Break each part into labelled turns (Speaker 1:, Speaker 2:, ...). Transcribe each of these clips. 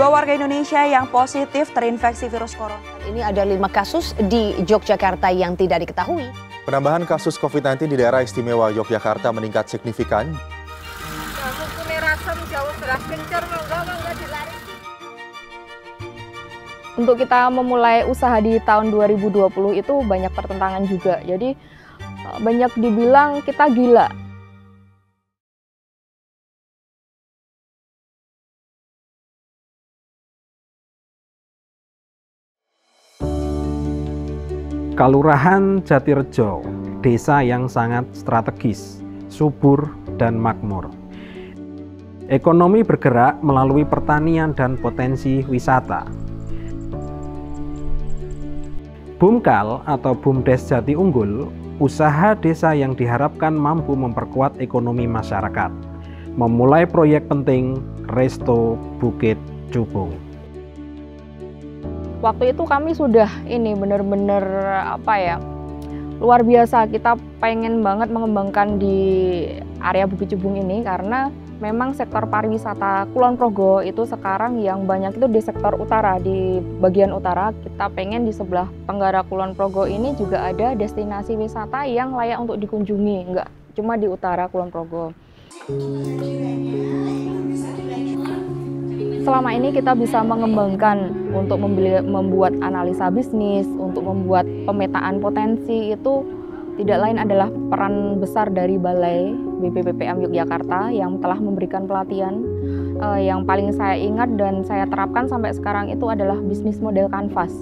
Speaker 1: Dua warga Indonesia yang positif terinfeksi virus corona.
Speaker 2: Ini ada 5 kasus di Yogyakarta yang tidak diketahui.
Speaker 3: Penambahan kasus COVID-19 di daerah istimewa Yogyakarta meningkat signifikan.
Speaker 4: Untuk kita memulai usaha di tahun 2020 itu banyak pertentangan juga. Jadi banyak dibilang kita gila.
Speaker 5: Kelurahan Jatirejo, desa yang sangat strategis, subur dan makmur. Ekonomi bergerak melalui pertanian dan potensi wisata. Bumkal atau BUMDes Jati Unggul, usaha desa yang diharapkan mampu memperkuat ekonomi masyarakat. Memulai proyek penting Resto Bukit Cubung.
Speaker 4: Waktu itu kami sudah benar-benar luar biasa. Kita pengen banget mengembangkan di area Bukit Cubung ini karena memang sektor pariwisata Kulon Progo itu sekarang yang banyak itu di sektor utara, di bagian utara. Kita pengen di sebelah tenggara Kulon Progo ini juga ada destinasi wisata yang layak untuk dikunjungi, nggak cuma di utara Kulon Progo. Selama ini kita bisa mengembangkan untuk membuat analisa bisnis, untuk membuat pemetaan potensi itu tidak lain adalah peran besar dari Balai BPPPM Yogyakarta yang telah memberikan pelatihan. Yang paling saya ingat dan saya terapkan sampai sekarang itu adalah bisnis model kanvas.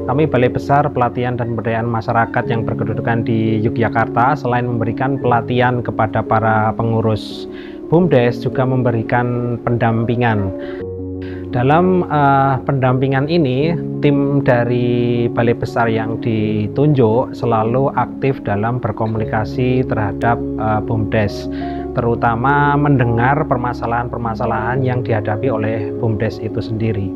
Speaker 5: Kami Balai Besar Pelatihan dan Pemberdayaan Masyarakat yang berkedudukan di Yogyakarta, selain memberikan pelatihan kepada para pengurus BUMDes, juga memberikan pendampingan. Dalam pendampingan ini, tim dari Balai Besar yang ditunjuk selalu aktif dalam berkomunikasi terhadap BUMDes, terutama mendengar permasalahan-permasalahan yang dihadapi oleh BUMDes itu sendiri.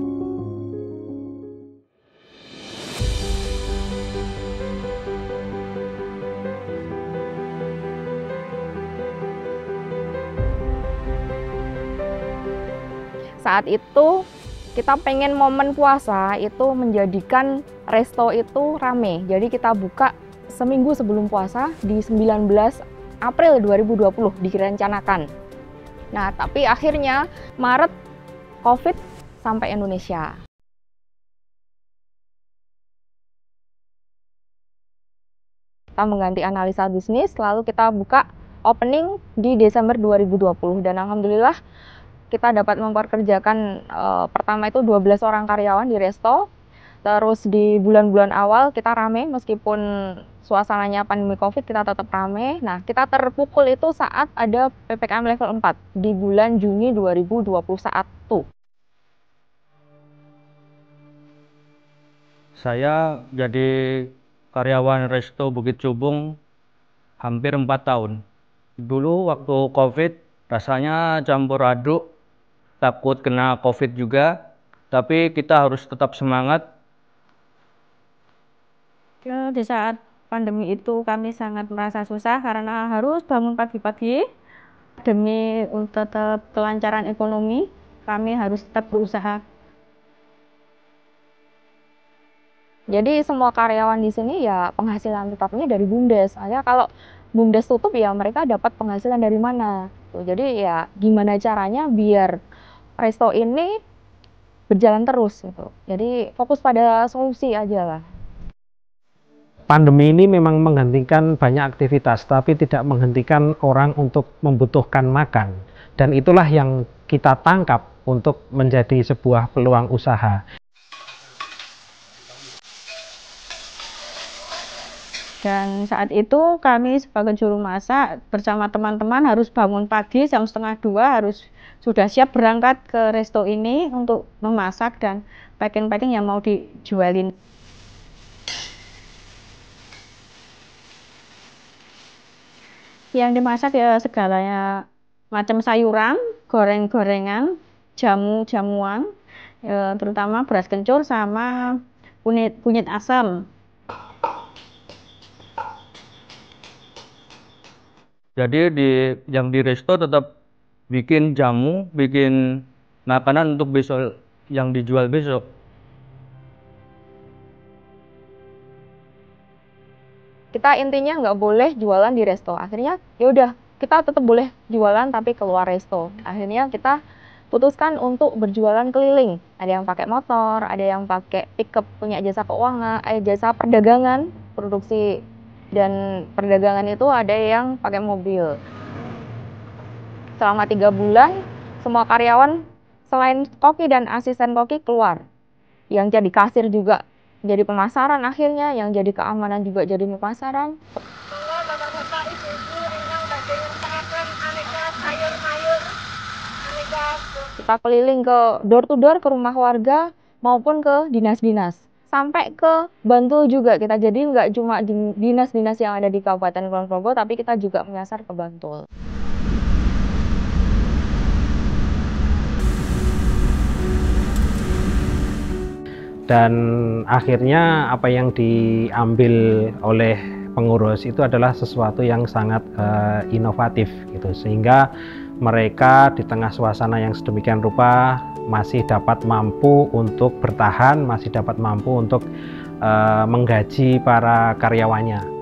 Speaker 4: Saat itu kita pengen momen puasa itu menjadikan resto itu rame. Jadi kita buka seminggu sebelum puasa di 19 April 2020 direncanakan. Nah, tapi akhirnya Maret COVID sampai Indonesia. Kita mengganti analisa bisnis, lalu kita buka opening di Desember 2020 dan alhamdulillah kita dapat memperkerjakan pertama itu 12 orang karyawan di resto. Terus di bulan-bulan awal kita rame meskipun suasananya pandemi Covid, kita tetap rame. Nah, kita terpukul itu saat ada PPKM level 4 di bulan Juni 2021.
Speaker 6: Saya jadi karyawan Resto Bukit Cubung hampir 4 tahun. Dulu waktu Covid rasanya campur aduk, takut kena COVID juga, tapi kita harus tetap semangat.
Speaker 7: Di saat pandemi itu kami sangat merasa susah karena harus bangun pagi-pagi demi untuk tetap kelancaran ekonomi. Kami harus tetap berusaha.
Speaker 4: Jadi semua karyawan di sini ya penghasilan tetapnya dari BUMDes. Hanya kalau BUMDes tutup ya mereka dapat penghasilan dari mana. Jadi ya gimana caranya biar resto ini berjalan terus gitu. Jadi fokus pada solusi aja lah.
Speaker 5: Pandemi ini memang menghentikan banyak aktivitas, tapi tidak menghentikan orang untuk membutuhkan makan. Dan itulah yang kita tangkap untuk menjadi sebuah peluang usaha.
Speaker 7: Dan saat itu kami sebagai juru masak bersama teman-teman harus bangun pagi jam 1:30 harus sudah siap berangkat ke resto ini untuk memasak dan packing-packing yang mau dijualin. Yang dimasak ya segalanya, macam sayuran, goreng-gorengan, jamu-jamuan, terutama beras kencur sama kunyit asam.
Speaker 6: Jadi yang di resto tetap bikin jamu, bikin makanan untuk besok yang dijual besok.
Speaker 4: Kita intinya nggak boleh jualan di resto. Akhirnya ya udah, kita tetap boleh jualan tapi keluar resto. Akhirnya kita putuskan untuk berjualan keliling. Ada yang pakai motor, ada yang pakai pickup, punya jasa keuangan, jasa perdagangan, produksi dan perdagangan itu ada yang pakai mobil. Selama 3 bulan, semua karyawan selain koki dan asisten koki keluar. Yang jadi kasir juga jadi pemasaran akhirnya, yang jadi keamanan juga jadi pemasaran. Kita keliling ke door to door, ke rumah warga maupun ke dinas-dinas. Sampai ke Bantul juga kita, jadi nggak cuma dinas-dinas yang ada di Kabupaten Kulon Progo, tapi kita juga menyasar ke Bantul.
Speaker 5: Dan akhirnya apa yang diambil oleh pengurus itu adalah sesuatu yang sangat inovatif gitu, sehingga mereka di tengah suasana yang sedemikian rupa masih dapat mampu untuk bertahan, masih dapat mampu untuk menggaji para karyawannya.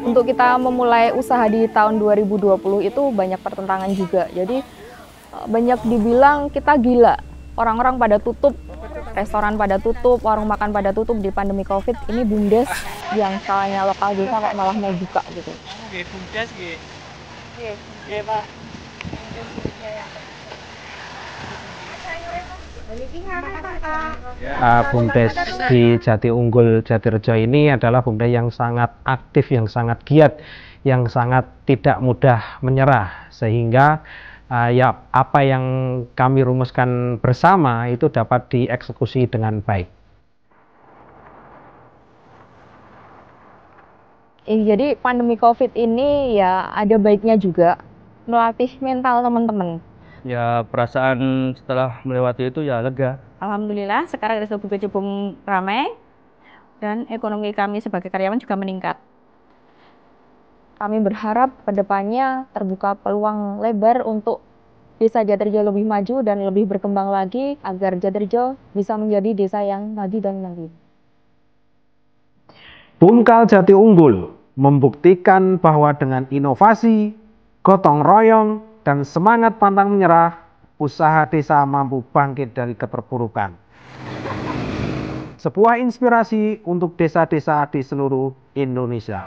Speaker 4: Untuk kita memulai usaha di tahun 2020 itu banyak pertentangan juga. Jadi banyak dibilang kita gila. Orang-orang pada tutup, restoran pada tutup, warung makan pada tutup di pandemi Covid. Ini BUMDes yang skalanya lokal desa kok malah mau buka gitu.
Speaker 8: BUMDes nggih. Nggih, Pak.
Speaker 5: BUMDes di Jati Unggul Jatirejo ini adalah BUMDes yang sangat aktif, yang sangat giat, yang sangat tidak mudah menyerah, sehingga ya apa yang kami rumuskan bersama itu dapat dieksekusi dengan baik.
Speaker 4: Jadi pandemi Covid ini ya ada baiknya juga, melatih mental teman-teman.
Speaker 6: Ya perasaan setelah melewati itu ya lega.
Speaker 7: Alhamdulillah sekarang Resto Bukit Cubung ramai dan ekonomi kami sebagai karyawan juga meningkat.
Speaker 4: Kami berharap kedepannya terbuka peluang lebar untuk desa Jatirejo lebih maju dan lebih berkembang lagi agar Jatirejo bisa menjadi desa yang maju dan maju.
Speaker 5: Bumkal Jati Unggul membuktikan bahwa dengan inovasi, gotong royong, dan semangat pantang menyerah, usaha desa mampu bangkit dari keterpurukan. Sebuah inspirasi untuk desa-desa di seluruh Indonesia.